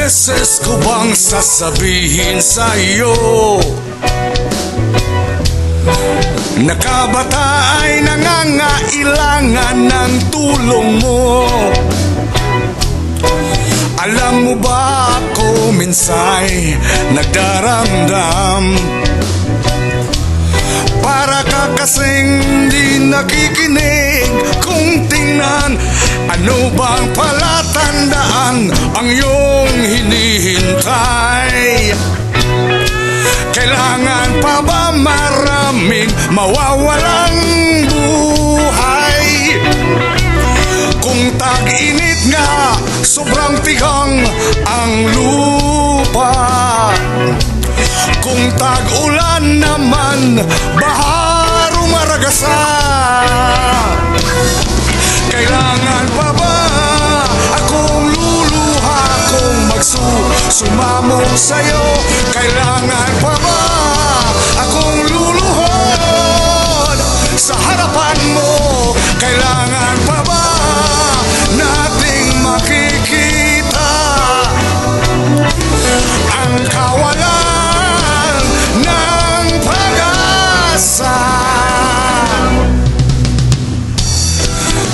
beses ko bang sasabihin sa'yo na kabata ay nangangailangan ng tulong mo? Alam mo ba ako minsay nagdaramdam, para ka kasing di nakikinig. Kung tingnan, ano bang palatandaan ang iyong hinihintay? Kailangan pa ba maraming mawawalang buhay? Kung tag-init nga, sobrang tigang ang lupa. Kung tag-ulan naman, baha rumaragasa. Kailangan pa ba akong luluha kung sumamo sa'yo? Kailangan pa ba akong luluhod sa harapan mo? Kailangan pa ba nating makikita ang kawalan ng pag-asa?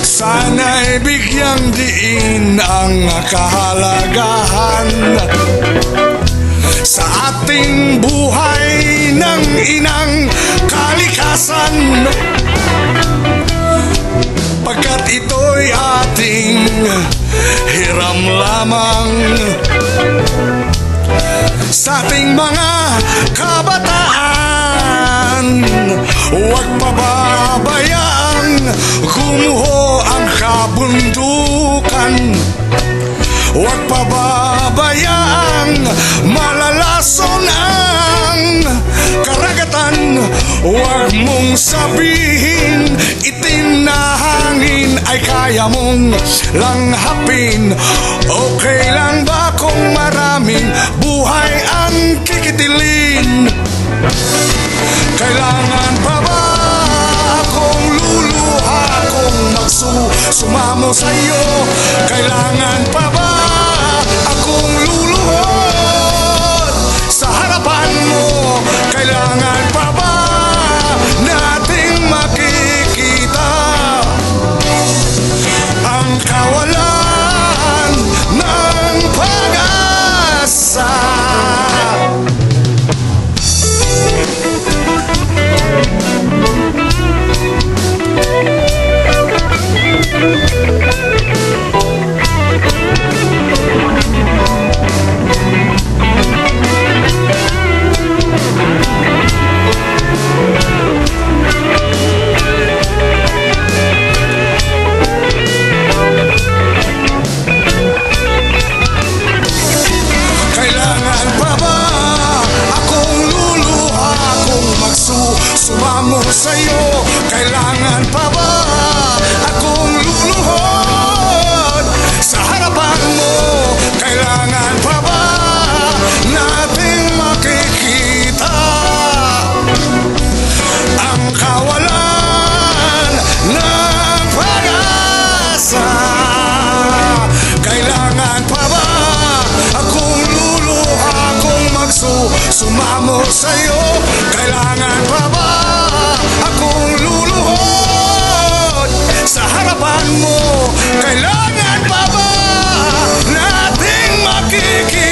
Sana'y bigyang diin ang kahalagahan sa ating buhay ng inang kalikasan, pagkat ito'y ating hiram lamang sa ating mga kabataan. Huwag pababayaan gumuho ang kabundukan, huwag pababayaan malalason ang karagatan. Huwag mong sabihin itim na hangin ay kaya mong langhapin. Okay lang ba kung maraming buhay ang kikitilin? Kailangan pa ba akong luluha kung sumamo sa'yo? Kailangan pa ba akong luluhod sa harapan mo? Kailangan pa ba nating makikita ang kawalan ng pag-asa? Kailangan pa ba akong luluha kung sumamo sa'yo? Kailangan pa ba akong luluhod sa harapan mo? Kailangan pa ba nating makikita ang kawalan ng pag-asa? Kailangan pa ba akong luluha kung sumamo sa'yo? Kailangan pa ba akong luluhod sa harapan mo? Kailangan pa ba nating makikita